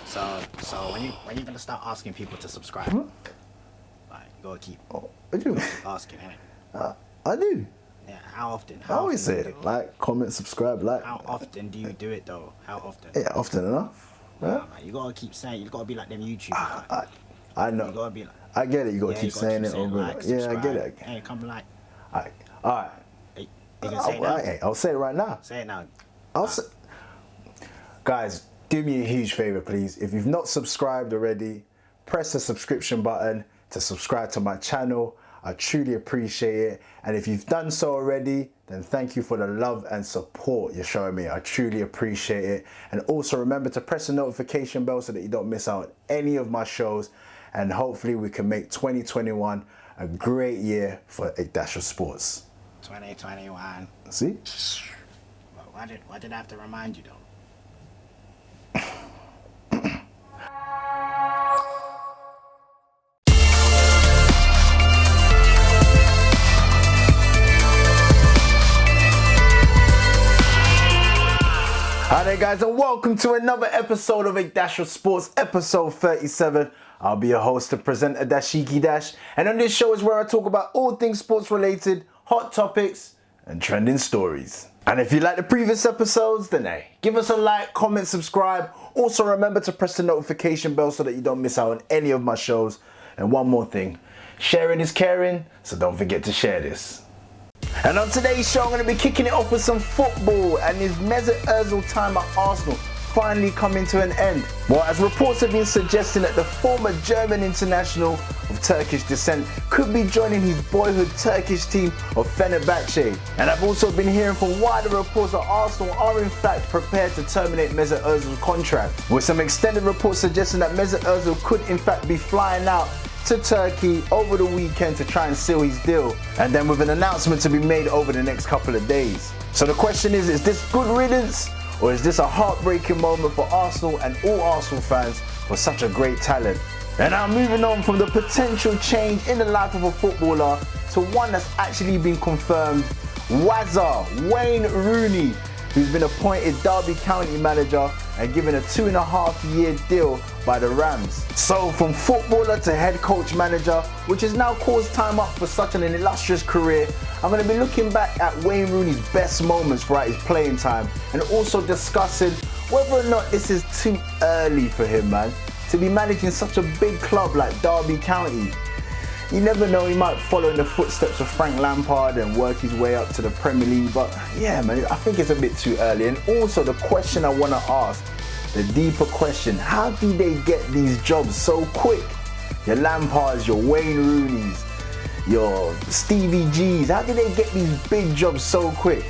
So when you gonna start asking people to subscribe? Like, you gotta keep I do. asking, innit? I do. Yeah. How often? I always say it. Like, comment, subscribe, like. How often do you do it though? How often? Yeah, often enough. Nah, man, you gotta keep saying. You gotta be like them YouTubers. Like, I know. you gotta be like. I get it. You gotta keep saying it over. Like, Yeah, I get it. Hey, come like. All right. Hey, you gonna say it now? I'll say it right now. Say it now. Guys, do me a huge favor, please. If you've not subscribed already, press the subscription button to subscribe to my channel. I truly appreciate it. And if you've done so already, then thank you for the love and support you're showing me. I truly appreciate it. And also remember to press the notification bell so that you don't miss out on any of my shows. And hopefully we can make 2021 a great year for A Dash of Sports. 2021. See? Well, why did I have to remind you though? Hi there guys, and welcome to another episode of A Dash of Sports, episode 37. I'll be your host and presenter, Dashiki Dash, and on this show is where I talk about all things sports related, hot topics, and trending stories. And if you like the previous episodes, then hey, give us a like, comment, subscribe. Also remember to press the notification bell so that you don't miss out on any of my shows. And one more thing, sharing is caring, so don't forget to share this. And on today's show, I'm going to be kicking it off with some football, and his Mesut Ozil time at Arsenal finally coming to an end. Well, as reports have been suggesting that the former German international of Turkish descent could be joining his boyhood Turkish team of Fenerbache. And I've also been hearing from wider reports that Arsenal are in fact prepared to terminate Mesut Ozil's contract, with some extended reports suggesting that Mesut Ozil could in fact be flying out to Turkey over the weekend to try and seal his deal, and then with an announcement to be made over the next couple of days. So the question is this good riddance, or is this a heartbreaking moment for Arsenal and all Arsenal fans for such a great talent? And now moving on from the potential change in the life of a footballer to one that's actually been confirmed, Wayne Rooney, who's been appointed Derby County manager and given a 2.5-year deal by the Rams. So from footballer to head coach manager, which has now caused time up for such an illustrious career, I'm going to be looking back at Wayne Rooney's best moments throughout his playing time and also discussing whether or not this is too early for him, man, to be managing such a big club like Derby County. You never know, he might follow in the footsteps of Frank Lampard and work his way up to the Premier League, but yeah, man, I think it's a bit too early. And also the question I want to ask, the deeper question, how do they get these jobs so quick? Your Lampards, your Wayne Rooneys, your Stevie G's, how do they get these big jobs so quick?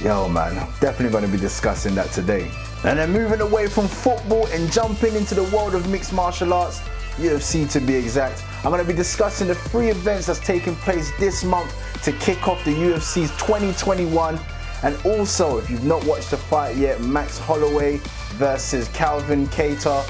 Yo man, I'm definitely going to be discussing that today. And then moving away from football and jumping into the world of mixed martial arts, UFC to be exact, I'm going to be discussing the 3 events that's taking place this month to kick off the UFC's 2021. And also, if you've not watched the fight yet, Max Holloway versus Calvin Kattar.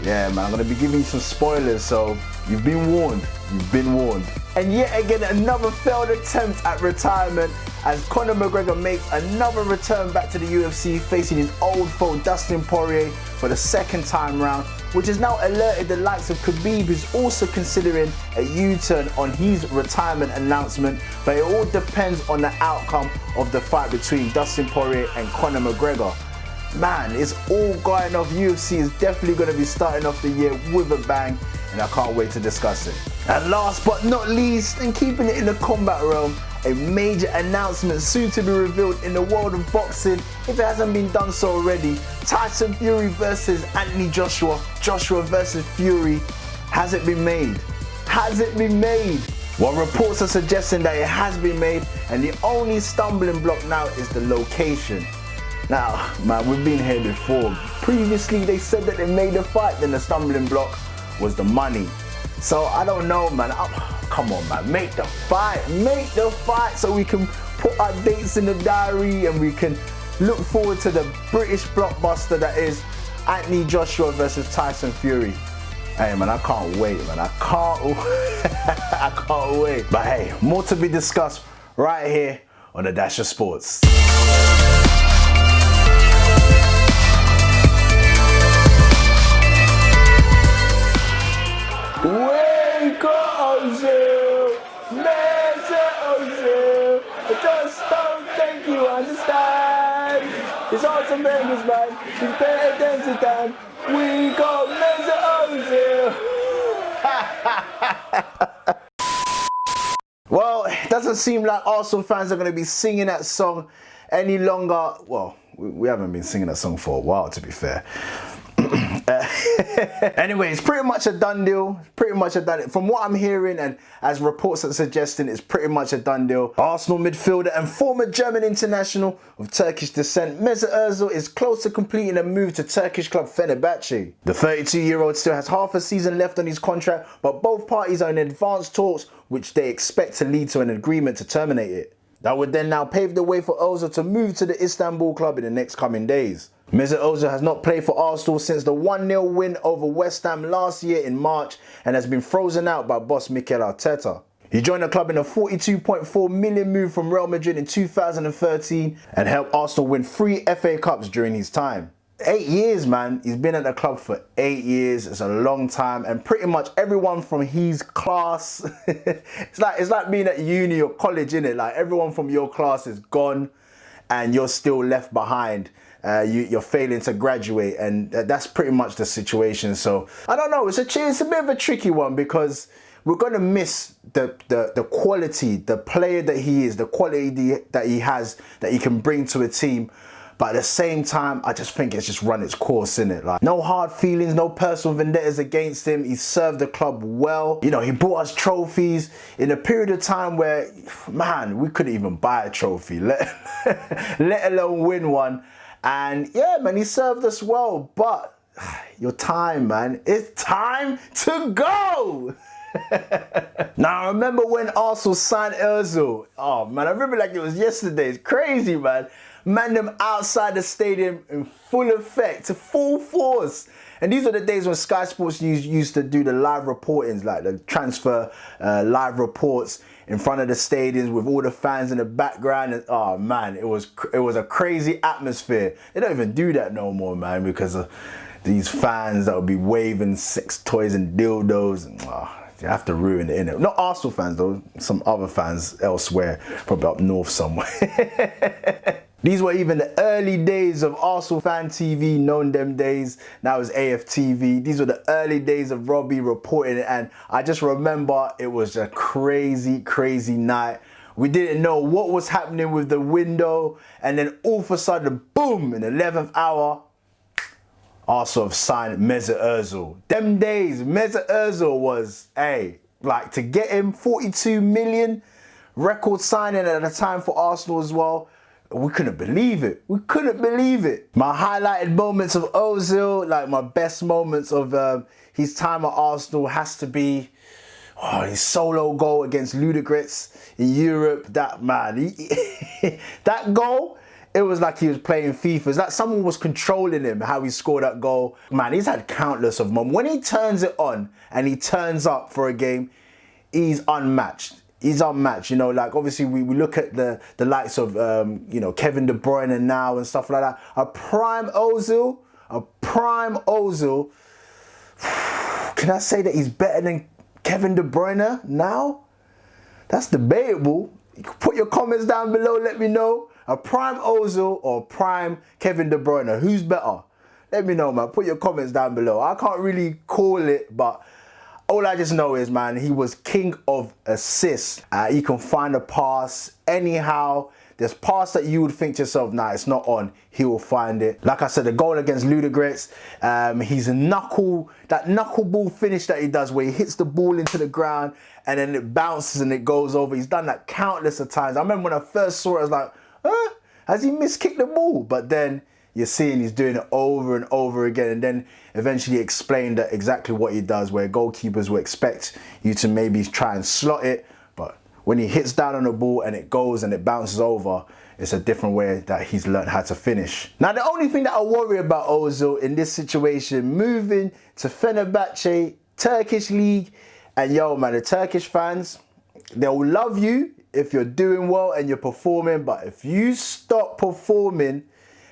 Yeah, man, I'm going to be giving you some spoilers, so you've been warned. You've been warned. And yet again, another failed attempt at retirement as Conor McGregor makes another return back to the UFC, facing his old foe Dustin Poirier for the second time round, which has now alerted the likes of Khabib, who's also considering a U-turn on his retirement announcement. But it all depends on the outcome of the fight between Dustin Poirier and Conor McGregor. Man, it's all going off. UFC is definitely going to be starting off the year with a bang, and I can't wait to discuss it. And last but not least, and keeping it in the combat realm, a major announcement soon to be revealed in the world of boxing, if it hasn't been done so already. Tyson Fury versus Anthony Joshua, Joshua versus Fury. Has it been made? Has it been made? Well, reports are suggesting that it has been made, and the only stumbling block now is the location. Now, man, we've been here before. Previously, they said that they made the fight, then the stumbling block was the money. So, I don't know, man. Come on, man. Make the fight so we can put our dates in the diary and we can look forward to the British blockbuster that is Anthony Joshua versus Tyson Fury. Hey, man, I can't wait, man. I can't wait. But hey, more to be discussed right here on A Dash of Sports. It's Arsene Wenger's man. He's better than Zidane. We got Mesut Ozil. Well, it doesn't seem like Arsenal fans are going to be singing that song any longer. Well, we haven't been singing that song for a while, to be fair. Anyway, it's pretty much a done deal. From what I'm hearing, and as reports are suggesting, it's pretty much a done deal. Arsenal midfielder and former German international of Turkish descent, Mesut Ozil, is close to completing a move to Turkish club Fenerbahce. The 32-year-old still has half a season left on his contract, but both parties are in advanced talks, which they expect to lead to an agreement to terminate it. That would then now pave the way for Ozil to move to the Istanbul club in the next coming days. Mesut Ozil has not played for Arsenal since the 1-0 win over West Ham last year in March and has been frozen out by boss Mikel Arteta. He joined the club in a £42.4 million move from Real Madrid in 2013 and helped Arsenal win 3 FA Cups during his time. 8 years, man. He's been at the club for 8 years. It's a long time, and pretty much everyone from his class, it's like being at uni or college, innit? Like everyone from your class is gone and you're still left behind. You're failing to graduate, and that's pretty much the situation. So I don't know, it's a bit of a tricky one, because we're going to miss the quality, the player that he is, the quality that he has, that he can bring to a team. But at the same time, I just think it's just run its course, innit? Like, no hard feelings, no personal vendettas against him. He served the club well. You know, he brought us trophies in a period of time where, man, we couldn't even buy a trophy, let alone win one. And yeah, man, he served us well. But your time, man, it's time to go. Now, I remember when Arsenal signed Ozil. Oh, man, I remember like it was yesterday. It's crazy, man. Man, them outside the stadium in full effect, to full force. And these are the days when Sky Sports used to do the live reportings, like the transfer live reports in front of the stadiums with all the fans in the background. And oh man, it was a crazy atmosphere. They don't even do that no more, man, because of these fans that would be waving sex toys and dildos. And, you have to ruin it, innit? Not Arsenal fans though, some other fans elsewhere, probably up north somewhere. These were even the early days of Arsenal Fan TV, known them days. Now it's AFTV. These were the early days of Robbie reporting it, and I just remember it was a crazy, crazy night. We didn't know what was happening with the window, and then all of a sudden, boom, in the 11th hour, Arsenal have signed Mesut Ozil. Them days, Mesut Ozil was, like, to get him 42 million, record signing at the time for Arsenal as well. We couldn't believe it. We couldn't believe it. My highlighted moments of Ozil, like my best moments of his time at Arsenal, has to be his solo goal against Ludogorets in Europe. That man, that goal, it was like he was playing FIFA. It's like someone was controlling him, how he scored that goal. Man, he's had countless of moments. When he turns it on and he turns up for a game, he's unmatched. He's unmatched, you know, like obviously we look at the likes of, Kevin De Bruyne now and stuff like that. A prime Ozil, can I say that he's better than Kevin De Bruyne now? That's debatable. You can put your comments down below, let me know. A prime Ozil or prime Kevin De Bruyne, who's better? Let me know, man. Put your comments down below. I can't really call it, but all I just know is, man, he was king of assists. He can find a pass anyhow. There's pass that you would think to yourself, nah, it's not on. He will find it. Like I said, the goal against Ludogorets, that knuckleball finish that he does, where he hits the ball into the ground and then it bounces and it goes over. He's done that countless of times. I remember when I first saw it, I was like, has he miskicked the ball? But then you're seeing he's doing it over and over again, and then eventually explained that exactly what he does, where goalkeepers will expect you to maybe try and slot it, but when he hits down on the ball and it goes and it bounces over, it's a different way that he's learned how to finish. Now, the only thing that I worry about Ozil in this situation, moving to Fenerbahce, Turkish league, and yo, man, the Turkish fans, they'll love you if you're doing well and you're performing, but if you stop performing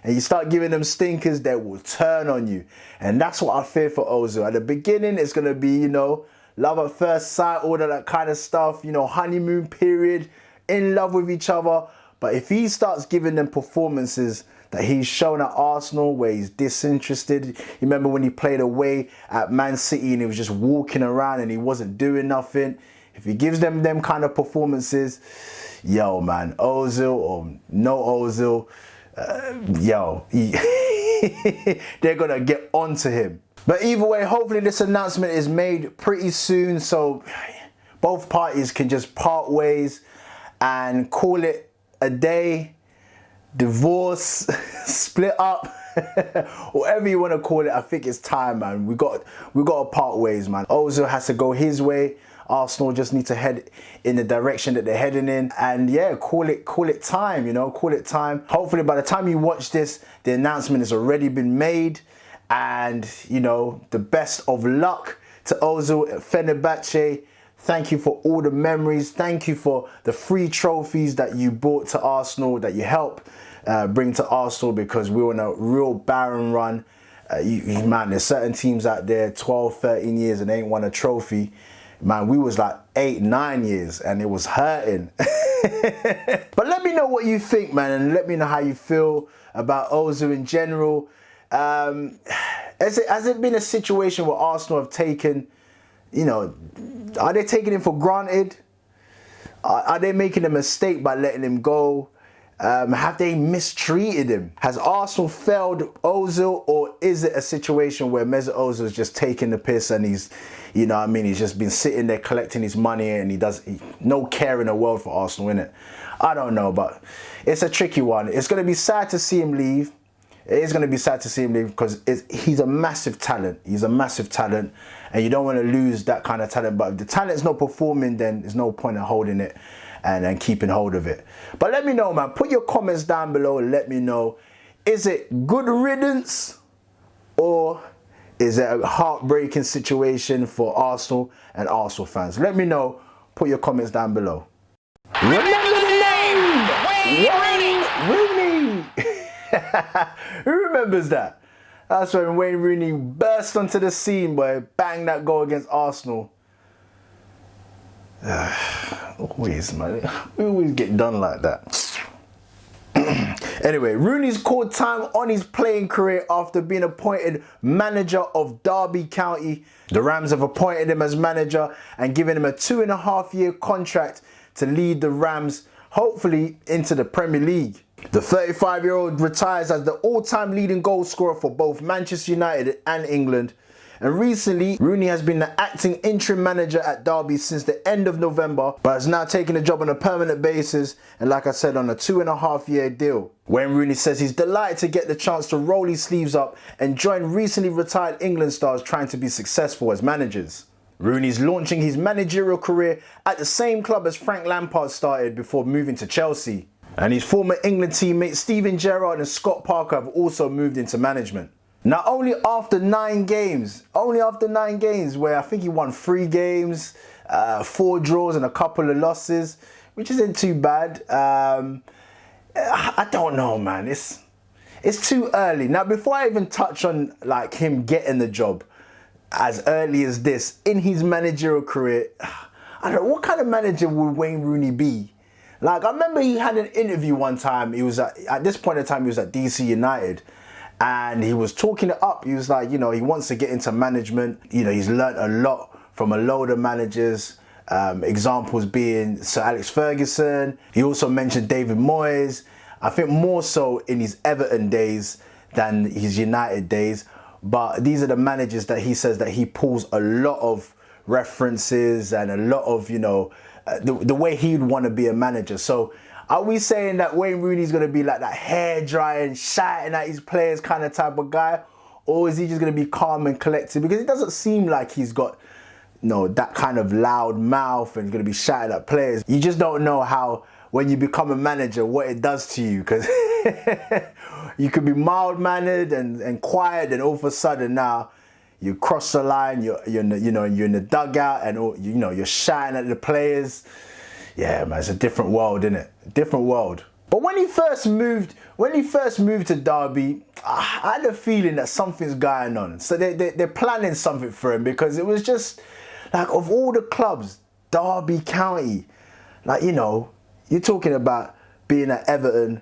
and you start giving them stinkers, they will turn on you. And that's what I fear for Ozil. At the beginning, it's going to be, love at first sight, all of that kind of stuff, honeymoon period, in love with each other. But if he starts giving them performances that he's shown at Arsenal, where he's disinterested. You remember when he played away at Man City and he was just walking around and he wasn't doing nothing? If he gives them kind of performances, yo, man, Ozil or no Ozil, they're going to get onto him. But either way, hopefully this announcement is made pretty soon so both parties can just part ways and call it a day, divorce, split up, whatever you want to call it. I think it's time, man. We got to part ways, man. Ozil has to go his way. Arsenal just need to head in the direction that they're heading in, and yeah, call it time, you know, call it time. Hopefully by the time you watch this, the announcement has already been made, and you know, the best of luck to Ozil at Fenerbache. Thank you for all the memories. Thank you for the free trophies that you brought to Arsenal, that you helped bring to Arsenal, because we were on a real barren run. Man, there's certain teams out there 12, 13 years and they ain't won a trophy. Man, we was like 8, 9 years and it was hurting. But let me know what you think, man, and let me know how you feel about Ozil in general. Has it been a situation where Arsenal have taken, you know, are they taking him for granted? Are they making a mistake by letting him go? Have they mistreated him? Has Arsenal failed Ozil, or is it a situation where Mesut Ozil is just taking the piss and he's, you know what I mean, he's just been sitting there collecting his money and no care in the world for Arsenal, innit? I don't know, but it's a tricky one. It's going to be sad to see him leave. It is going to be sad to see him leave because he's a massive talent. He's a massive talent and you don't want to lose that kind of talent. But if the talent's not performing, then there's no point in holding it and keeping hold of it. But let me know, man. Put your comments down below and let me know. Is it good riddance or is it a heartbreaking situation for Arsenal and Arsenal fans? Let me know. Put your comments down below. Remember the name! Wayne Rooney! Who remembers that? That's when Wayne Rooney burst onto the scene, boy. Bang that goal against Arsenal. Always, man. We always get done like that. Anyway, Rooney's called time on his playing career after being appointed manager of Derby County. The Rams have appointed him as manager and given him a 2.5-year contract to lead the Rams, hopefully, into the Premier League. The 35-year-old retires as the all-time leading goal scorer for both Manchester United and England. And recently, Rooney has been the acting interim manager at Derby since the end of November, but has now taken a job on a permanent basis and, like I said, on a 2.5-year deal. Wayne Rooney says he's delighted to get the chance to roll his sleeves up and join recently retired England stars trying to be successful as managers. Rooney's launching his managerial career at the same club as Frank Lampard started before moving to Chelsea. And his former England teammates Steven Gerrard and Scott Parker have also moved into management. Now, only after 9 games, where I think he won 3 games, 4 draws and a couple of losses, which isn't too bad. I don't know, man. It's too early. Now, before I even touch on like him getting the job as early as this in his managerial career, I don't know, what kind of manager would Wayne Rooney be? Like, I remember he had an interview one time. He was at this point in time, he was at DC United. And he was talking it up. He was like, you know, he wants to get into management. You know, he's learnt a lot from a load of managers. Examples being Sir Alex Ferguson. He also mentioned David Moyes. I think more so in his Everton days than his United days. But these are the managers that he says that he pulls a lot of references and a lot of, you know, the way he'd want to be a manager. So are we saying that Wayne Rooney's going to be like that hair drying, shouting at his players kind of type of guy? Or is he just going to be calm and collected? Because it doesn't seem like he's got, you know, that kind of loud mouth and he's going to be shouting at players. You just don't know how, when you become a manager, what it does to you. Because you could be mild-mannered and quiet, and all of a sudden now you cross the line, you're in the dugout and you know, you're shouting at the players. Yeah, man, it's a different world, isn't it? Different world. But when he first moved to Derby, I had a feeling that something's going on. So they're planning something for him, because it was just like, of all the clubs, Derby County, like, you know, you're talking about being at Everton,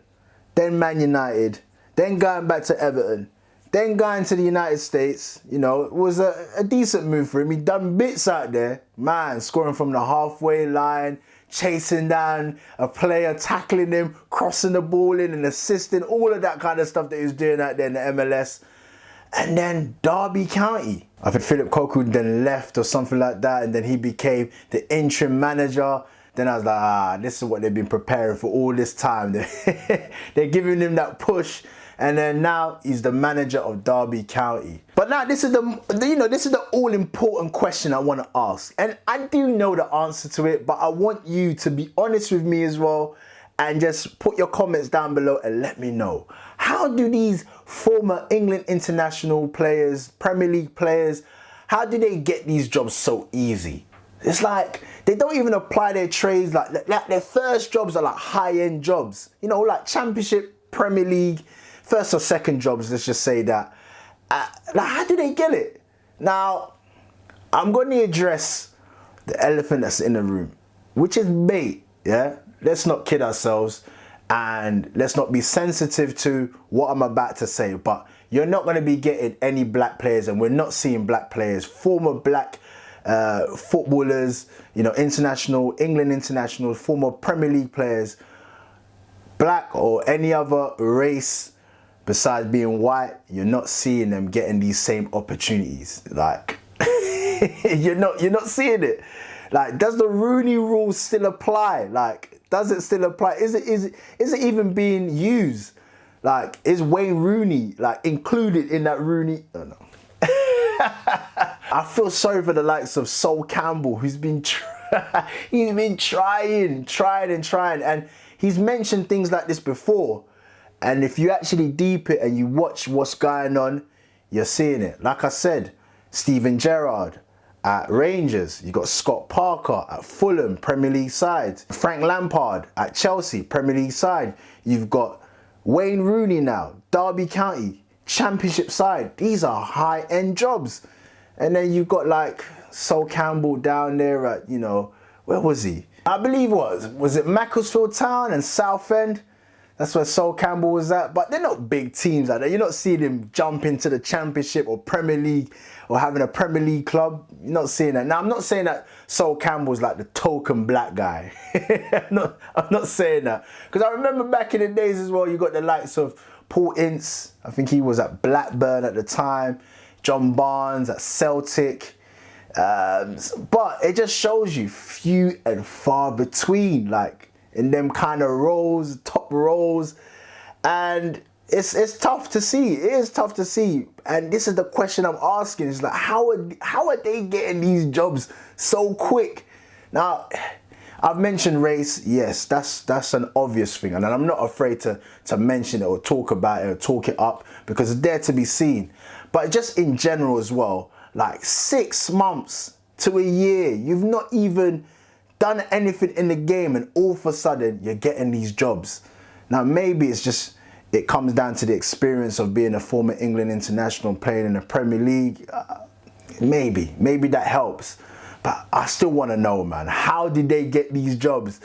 then Man United, then going back to Everton, then going to the United States, you know, it was a decent move for him. He done bits out there, man, scoring from the halfway line, chasing down a player, tackling him, crossing the ball in and assisting, all of that kind of stuff that he was doing out there in the MLS. And then Derby County. I think Philip Cocu then left or something like that, and then he became the interim manager. Then I was like, this is what they've been preparing for all this time. They're giving him that push, and then now he's the manager of Derby County. But now this is the all-important question I want to ask, and I do know the answer to it, but I want you to be honest with me as well, and just put your comments down below and let me know. How do these former England international players, Premier League players, how do they get these jobs so easy? It's like they don't even apply their trades, like their first jobs are like high-end jobs. You know, like Championship, Premier League, first or second jobs, let's just say that. Like, how do they get it? Now, I'm going to address the elephant that's in the room, which is bait, yeah? Let's not kid ourselves, and let's not be sensitive to what I'm about to say, but you're not going to be getting any black players, and we're not seeing black players, former black footballers, you know, England international, former Premier League players, black or any other race besides being white, you're not seeing them getting these same opportunities. Like, you're not seeing it. Like, does the Rooney rule still apply? Like, does it still apply? Is it even being used? Like, is Wayne Rooney like included in that Rooney? Oh no. I feel sorry for the likes of Sol Campbell, who's been trying, and he's mentioned things like this before. And if you actually deep it and you watch what's going on, you're seeing it. Like I said, Steven Gerrard at Rangers, you got Scott Parker at Fulham, Premier League side, Frank Lampard at Chelsea, Premier League side. You've got Wayne Rooney now, Derby County, Championship side. These are high-end jobs. And then you've got like Sol Campbell down there at, you know, where was he? I believe was it Macclesfield Town and Southend? That's where Sol Campbell was at. But they're not big teams out there. You're not seeing him jump into the Championship or Premier League or having a Premier League club. You're not seeing that. Now, I'm not saying that Sol Campbell's like the token black guy. I'm not saying that. Because I remember back in the days as well, you got the likes of Paul Ince. I think he was at Blackburn at the time. John Barnes at Celtic. But it just shows you few and far between, like in them kind of roles, top roles. And it's tough to see. It is tough to see. And this is the question I'm asking. Is like, how are they getting these jobs so quick? Now, I've mentioned race. Yes, that's an obvious thing. And I'm not afraid to mention it or talk about it or talk it up because it's there to be seen. But just in general as well, like 6 months to a year, you've not even done anything in the game and all of a sudden you're getting these jobs. Now, maybe it's just, it comes down to the experience of being a former England international playing in the Premier League. Maybe that helps. But I still want to know, man, how did they get these jobs?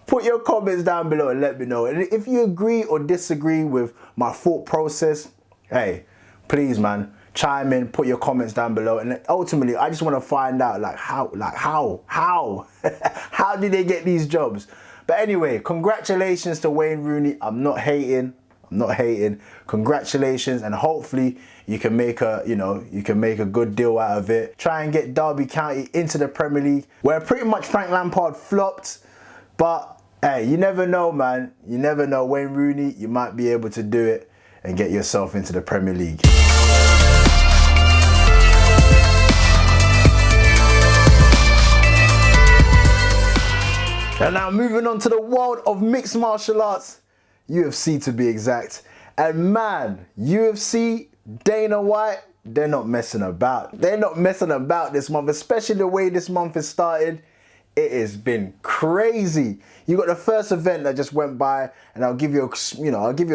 Put your comments down below and let me know. And if you agree or disagree with my thought process, hey, please, man, chime in, put your comments down below. And ultimately, I just want to find out, how did they get these jobs? But anyway, congratulations to Wayne Rooney. I'm not hating. Congratulations, and hopefully you can make a good deal out of it. Try and get Derby County into the Premier League, where pretty much Frank Lampard flopped. But hey, you never know, man. You never know. Wayne Rooney, you might be able to do it and get yourself into the Premier League. And now moving on to the world of mixed martial arts, UFC to be exact. And man, UFC, Dana White, they're not messing about. They're not messing about this month, especially the way this month has started. It has been crazy. You got the first event that just went by, and I'll give you a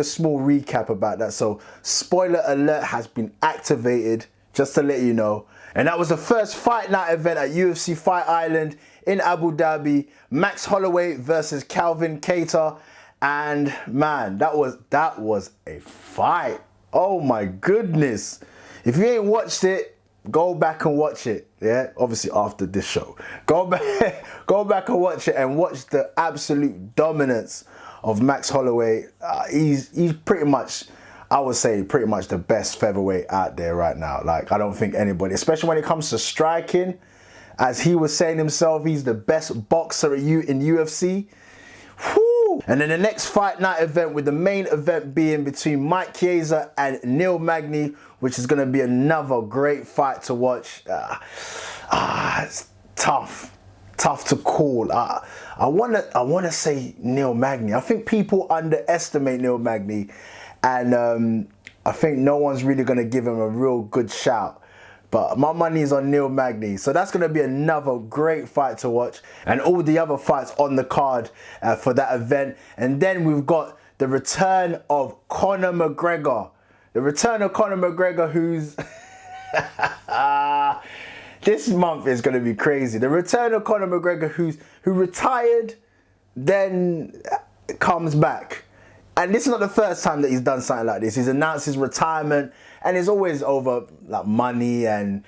small recap about that. So, spoiler alert has been activated, just to let you know. And that was the first fight night event at UFC Fight Island in Abu Dhabi. Max Holloway versus Calvin Kattar. And man, that was a fight. Oh my goodness. If you ain't watched it, go back and watch it. Yeah, obviously after this show. Go back and watch it and watch the absolute dominance of Max Holloway. He's pretty much, I would say, pretty much the best featherweight out there right now. Like, I don't think anybody, especially when it comes to striking, as he was saying himself, he's the best boxer in UFC. Whew. And then the next fight night event, with the main event being between Mike Chiesa and Neil Magny, which is going to be another great fight to watch. It's tough to call. I wanna say Neil Magny. I think people underestimate Neil Magny, and I think no one's really going to give him a real good shout. But my money is on Neil Magny. So that's going to be another great fight to watch. And all the other fights on the card for that event. And then we've got the return of Conor McGregor. The return of Conor McGregor, who's... this month is going to be crazy. The return of Conor McGregor, who retired, then comes back. And this is not the first time that he's done something like this. He's announced his retirement, and it's always over like money, and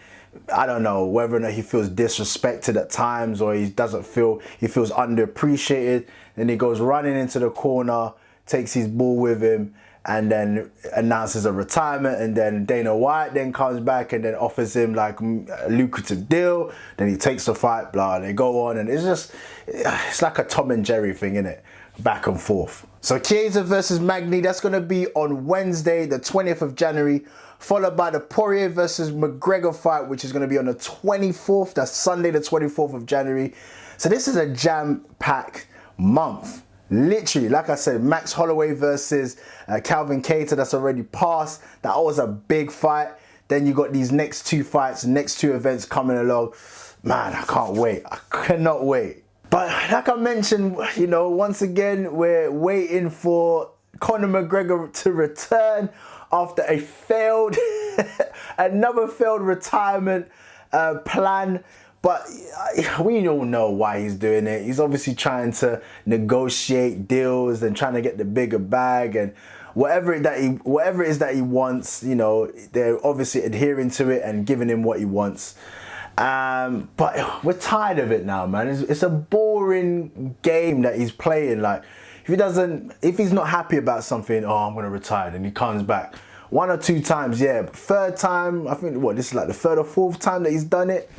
I don't know whether or not he feels disrespected at times, or he feels underappreciated. Then he goes running into the corner, takes his ball with him, and then announces a retirement. And then Dana White then comes back and then offers him like a lucrative deal. Then he takes the fight, blah, they go on, and it's like a Tom and Jerry thing, innit? Back and forth. So Chiesa versus Magny, that's going to be on Wednesday, the 20th of January, followed by the Poirier versus McGregor fight, which is going to be on the 24th. That's Sunday, the 24th of January. So this is a jam-packed month. Literally, like I said, Max Holloway versus Calvin Kattar, that's already passed. That was a big fight. Then you got these next two fights, next two events coming along. Man, I can't wait. I cannot wait. But like I mentioned, you know, once again, we're waiting for Conor McGregor to return after a another failed retirement plan. But we don't know why he's doing it. He's obviously trying to negotiate deals and trying to get the bigger bag, and whatever it is that he wants, you know, they're obviously adhering to it and giving him what he wants. But we're tired of it now, man. It's a boring game that he's playing. Like, if he's not happy about something, oh, I'm gonna retire, and he comes back 1 or 2 times, yeah. But third time, I think, this is like the 3rd or 4th time that he's done it.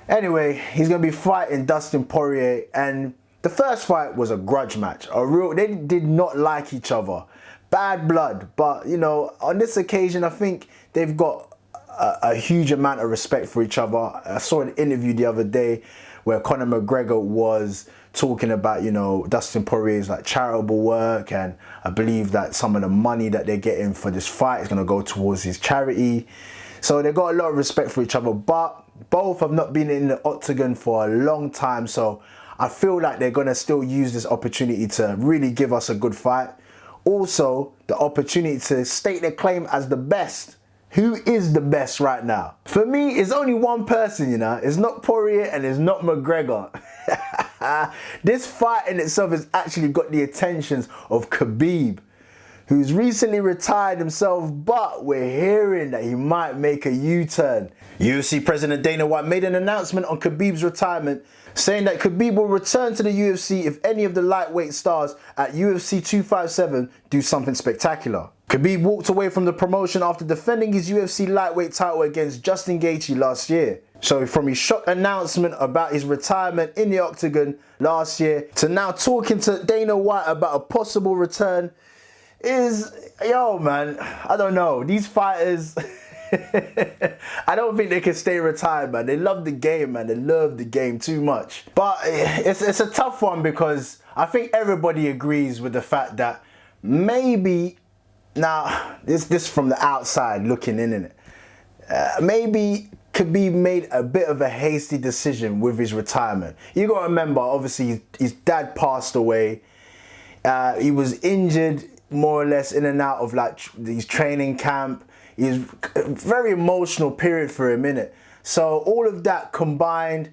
Anyway, he's gonna be fighting Dustin Poirier, and the first fight was a grudge match. They did not like each other, bad blood. But you know, on this occasion, I think they've got a huge amount of respect for each other. I saw an interview the other day where Conor McGregor was talking about, you know, Dustin Poirier's like charitable work, and I believe that some of the money that they're getting for this fight is going to go towards his charity. So they've got a lot of respect for each other, but both have not been in the octagon for a long time. So I feel like they're going to still use this opportunity to really give us a good fight. Also, the opportunity to state their claim as the best. Who is the best right now? For me, it's only one person, you know. It's not Poirier and it's not McGregor. This fight in itself has actually got the attentions of Khabib, who's recently retired himself, but we're hearing that he might make a U-turn. UFC President Dana White made an announcement on Khabib's retirement, saying that Khabib will return to the UFC if any of the lightweight stars at UFC 257 do something spectacular. Khabib walked away from the promotion after defending his UFC lightweight title against Justin Gaethje last year. So from his shock announcement about his retirement in the octagon last year to now talking to Dana White about a possible return is, yo man, I don't know. These fighters, I don't think they can stay retired, man. They love the game, man. They love the game too much. But it's a tough one, because I think everybody agrees with the fact that maybe, now this from the outside looking in it, maybe Khabib made a bit of a hasty decision with his retirement. You got to remember, obviously his dad passed away. He was injured more or less in and out of like his training camp. It was a very emotional period for him, innit? So all of that combined,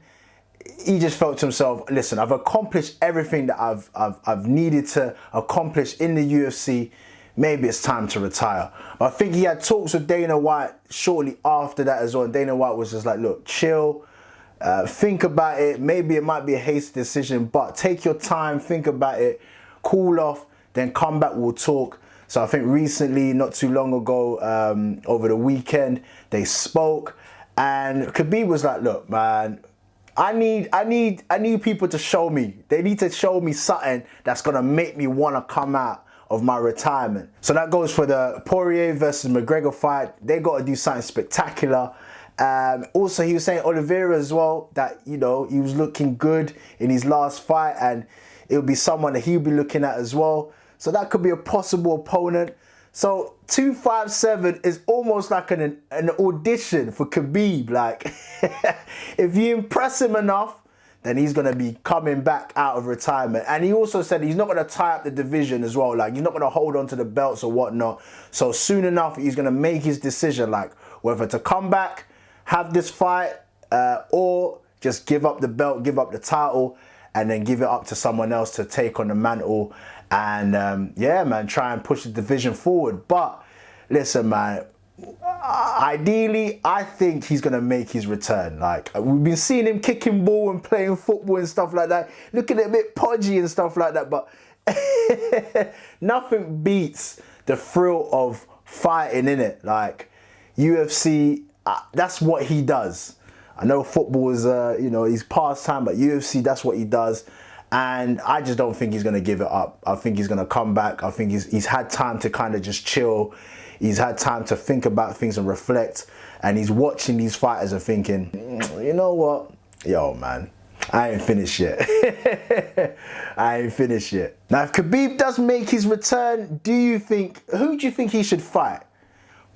he just felt to himself, listen, I've accomplished everything that I've needed to accomplish in the UFC. Maybe it's time to retire. But I think he had talks with Dana White shortly after that as well. And Dana White was just like, look, chill, think about it. Maybe it might be a hasty decision, but take your time, think about it, cool off, then come back, we'll talk. So I think recently, not too long ago, over the weekend, they spoke. And Khabib was like, look, man, I need people to show me. They need to show me something that's gonna make me wanna come out of my retirement. So that goes for the Poirier versus McGregor fight. They got to do something spectacular. Also, he was saying Oliveira as well, that, you know, he was looking good in his last fight, and it would be someone that he'll be looking at as well. So that could be a possible opponent. So 257 is almost like an audition for Khabib. Like, if you impress him enough, then he's going to be coming back out of retirement. And he also said he's not going to tie up the division as well. Like, he's not going to hold on to the belts or whatnot. So soon enough, he's going to make his decision, like, whether to come back, have this fight, or just give up the belt, give up the title, and then give it up to someone else to take on the mantle. And, yeah, man, try and push the division forward. But, listen, man, ideally, I think he's going to make his return. Like, we've been seeing him kicking ball and playing football and stuff like that, looking a bit podgy and stuff like that, but nothing beats the thrill of fighting, innit? Like, UFC, that's what he does. I know football is, you know, his pastime, but UFC, that's what he does. And I just don't think he's going to give it up. I think he's going to come back. I think he's had time to kind of just chill. He's had time to think about things and reflect. And he's watching these fighters and thinking, you know what? Yo, man, I ain't finished yet. I ain't finished yet. Now, if Khabib does make his return, who do you think he should fight?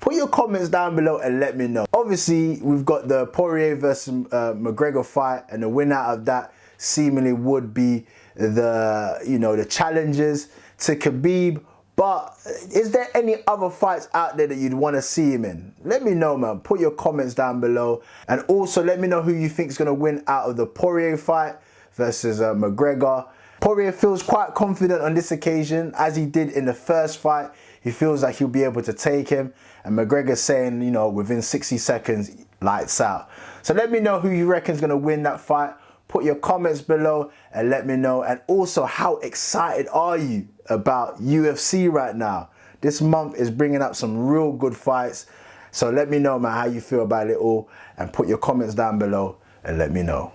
Put your comments down below and let me know. Obviously, we've got the Poirier versus McGregor fight, and the winner out of that seemingly would be the, you know, the challengers to Khabib. But is there any other fights out there that you'd want to see him in? Let me know, man. Put your comments down below. And also let me know who you think is going to win out of the Poirier fight versus McGregor. Poirier feels quite confident on this occasion, as he did in the first fight. He feels like he'll be able to take him. And McGregor's saying, you know, within 60 seconds, lights out. So let me know who you reckon is going to win that fight. Put your comments below and let me know. And also, how excited are you about UFC right now? This month is bringing up some real good fights. So let me know, man, how you feel about it all. And put your comments down below and let me know.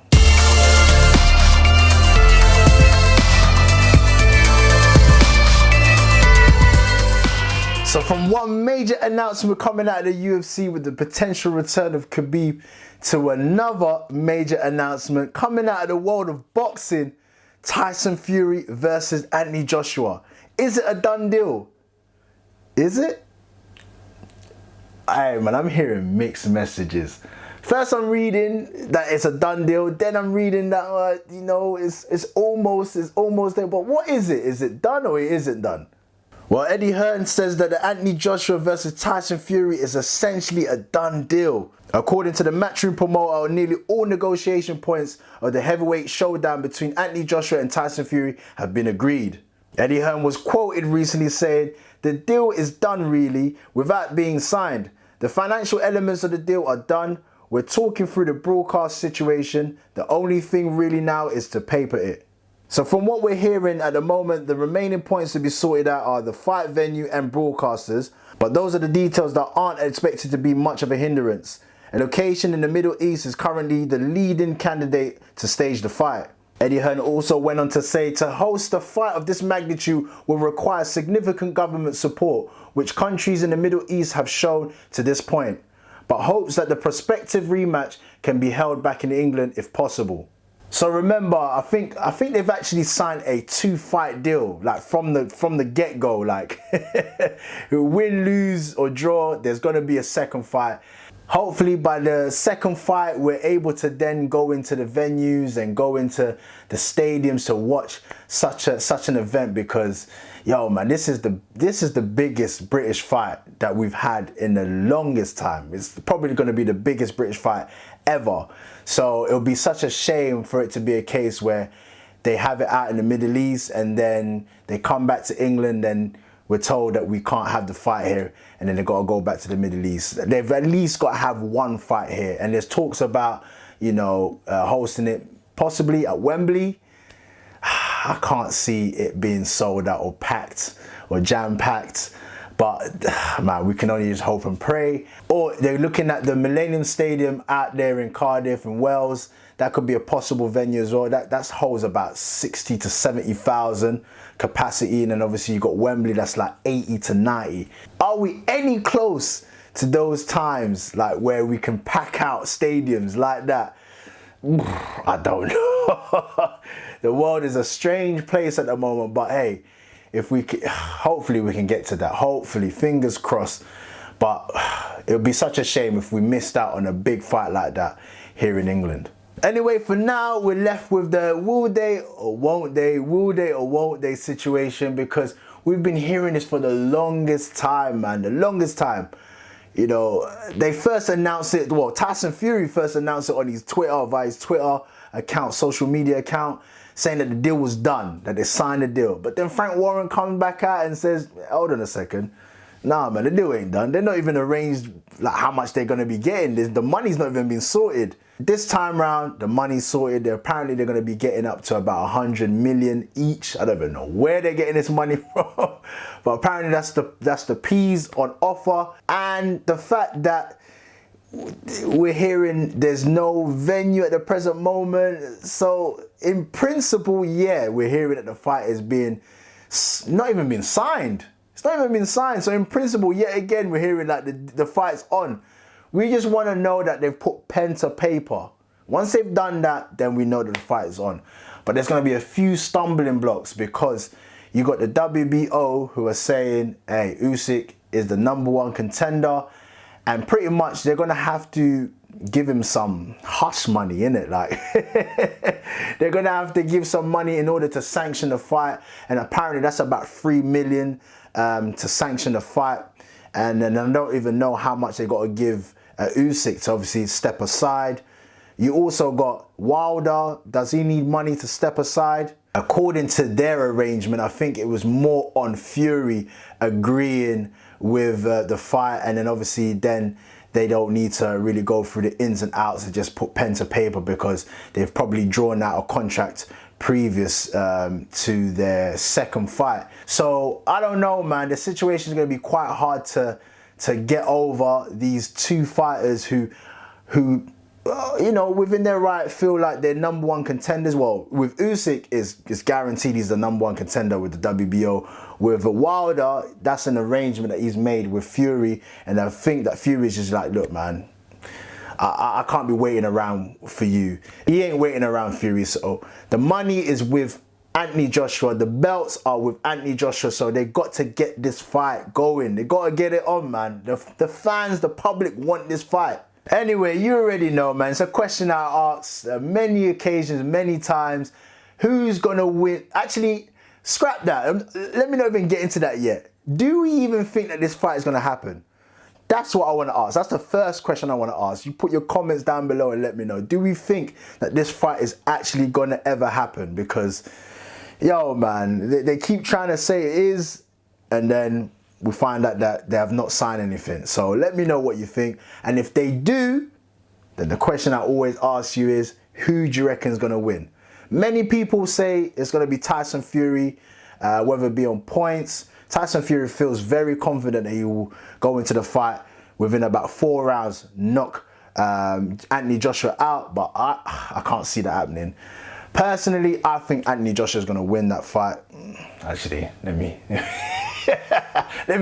So from one major announcement coming out of the UFC with the potential return of Khabib, to another major announcement coming out of the world of boxing, Tyson Fury versus Anthony Joshua. Is it a done deal? Is it? Hey man, I'm hearing mixed messages. First I'm reading that it's a done deal, then I'm reading that, you know, it's almost there. But what is it? Is it done or it isn't done? Well, Eddie Hearn says that the Anthony Joshua versus Tyson Fury is essentially a done deal. According to the Matchroom promoter, nearly all negotiation points of the heavyweight showdown between Anthony Joshua and Tyson Fury have been agreed. Eddie Hearn was quoted recently saying, "The deal is done really, without being signed. The financial elements of the deal are done. We're talking through the broadcast situation. The only thing really now is to paper it." So from what we're hearing at the moment, the remaining points to be sorted out are the fight venue and broadcasters, but those are the details that aren't expected to be much of a hindrance. A location in the Middle East is currently the leading candidate to stage the fight. Eddie Hearn also went on to say to host a fight of this magnitude will require significant government support, which countries in the Middle East have shown to this point, but hopes that the prospective rematch can be held back in England if possible. So remember, I think they've actually signed a 2-fight deal, like from the get-go. Like, win, lose or draw, there's gonna be a second fight. Hopefully by the second fight, we're able to then go into the venues and go into the stadiums to watch such an event, because, yo, man, this is the biggest British fight that we've had in the longest time. It's probably going to be the biggest British fight ever. So it'll be such a shame for it to be a case where they have it out in the Middle East and then they come back to England and we're told that we can't have the fight here, and then they've got to go back to the Middle East. They've at least got to have one fight here. And there's talks about, you know, hosting it possibly at Wembley. I can't see it being sold out or packed or jam-packed. But, man, we can only just hope and pray. Or they're looking at the Millennium Stadium out there in Cardiff and Wales. That could be a possible venue as well. That holds about 60 to 70,000 capacity. And then obviously you've got Wembley, that's like 80 to 90. Are we any close to those times, like where we can pack out stadiums like that? I don't know. The world is a strange place at the moment, but hey, if we can, hopefully we can get to that. Hopefully, fingers crossed. But it would be such a shame if we missed out on a big fight like that here in England. Anyway, for now, we're left with the will they or won't they situation, because we've been hearing this for the longest time, man, the longest time. You know, they first announced it, well, Tyson Fury first announced it on his Twitter, via his Twitter account, social media account, saying that the deal was done, that they signed the deal. But then Frank Warren comes back out and says, hold on a second. Nah, man, the deal ain't done. They're not even arranged like how much they're going to be getting. The money's not even been sorted. This time round, the money's sorted. Apparently, they're going to be getting up to about 100 million each. I don't even know where they're getting this money from. But apparently, that's the P's on offer. And the fact that we're hearing there's no venue at the present moment. So, in principle, yeah, we're hearing that the fight is not even been signed. It's not even been signed. So in principle, yet again, we're hearing that the fight's on. We just want to know that they've put pen to paper. Once they've done that, then we know that the fight is on. But there's going to be a few stumbling blocks, because you got the WBO who are saying, hey, Usyk is the #1 contender. And pretty much they're going to have to give him some hush money, innit? Like, they're going to have to give some money in order to sanction the fight. And apparently that's about 3 million to sanction the fight. And then I don't even know how much they got to give Usyk to obviously step aside. You also got Wilder. Does he need money to step aside? According to their arrangement, I think it was more on Fury agreeing with the fight, and then obviously then they don't need to really go through the ins and outs and just put pen to paper, because they've probably drawn out a contract previous to their second fight. So I don't know, man. The situation is going to be quite hard to get over these two fighters who you know, within their right, feel like they're #1 contenders. Well, with Usyk, is guaranteed he's the #1 contender with the WBO. With Wilder, that's an arrangement that he's made with Fury, and I think that Fury is just like, look, man, I can't be waiting around for you. He ain't waiting around, Fury. So the money is with Anthony Joshua. The belts are with Anthony Joshua. So they got to get this fight going. They got to get it on, man. The fans, the public want this fight. Anyway, you already know, man. It's a question I asked many occasions, many times. Who's going to win? Actually, scrap that. Let me not even get into that yet. Do we even think that this fight is going to happen? That's what I want to ask. That's the first question I want to ask. You put your comments down below and let me know. Do we think that this fight is actually going to ever happen? Because, yo, man, they keep trying to say it is, and then we find out that they have not signed anything. So let me know what you think. And if they do, then the question I always ask you is, who do you reckon is going to win? Many people say it's going to be Tyson Fury, whether it be on points. Tyson Fury feels very confident that he will go into the fight within about 4 rounds, knock Anthony Joshua out, but I can't see that happening. Personally, I think Anthony Joshua is going to win that fight. Actually, let me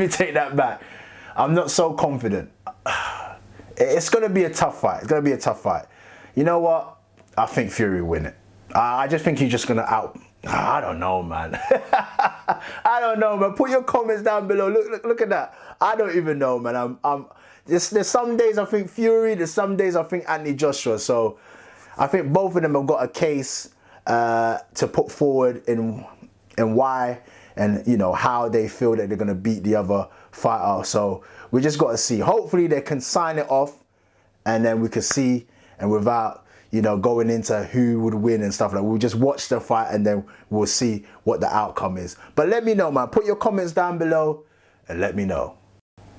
take that back. I'm not so confident. It's going to be a tough fight. It's going to be a tough fight. You know what? I think Fury will win it. I just think he's just going to I don't know, man. I don't know, man. Put your comments down below. Look at that. I don't even know, man. There's some days I think Fury, there's some days I think Anthony Joshua. So I think both of them have got a case to put forward in why and how they feel that they're gonna beat the other fighter. So we just got to see. Hopefully they can sign it off, and then we can see, and without going into who would win and stuff like that. We'll just watch the fight and then we'll see what the outcome is. But let me know, man. Put your comments down below and let me know.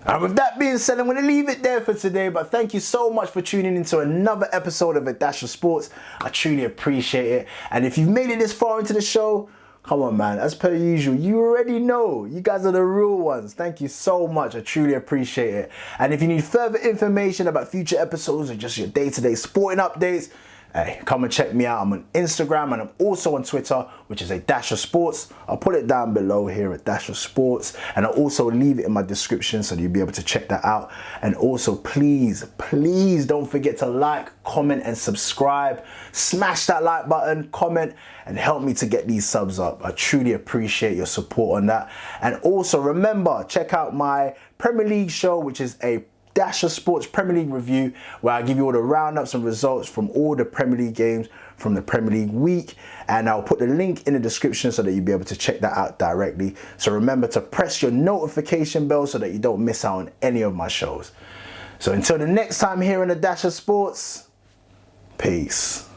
And with that being said, I'm going to leave it there for today. But thank you so much for tuning into another episode of A Dash of Sports. I truly appreciate it. And if you've made it this far into the show, come on, man. As per usual, you already know. You guys are the real ones. Thank you so much. I truly appreciate it. And if you need further information about future episodes or just your day-to-day sporting updates, hey, come and check me out. I'm on Instagram and I'm also on Twitter, which is A Dash of Sports. I'll put it down below here at Dash of Sports. And I'll also leave it in my description so you'll be able to check that out. And also, please don't forget to like, comment, and subscribe. Smash that like button, comment, and help me to get these subs up. I truly appreciate your support on that. And also, remember, check out my Premier League show, which is a Dash of Sports Premier League review, where I give you all the roundups and results from all the Premier League games from the Premier League week, and I'll put the link in the description so that you'll be able to check that out directly. So remember to press your notification bell so that you don't miss out on any of my shows. So until the next time here in the Dash of Sports, peace.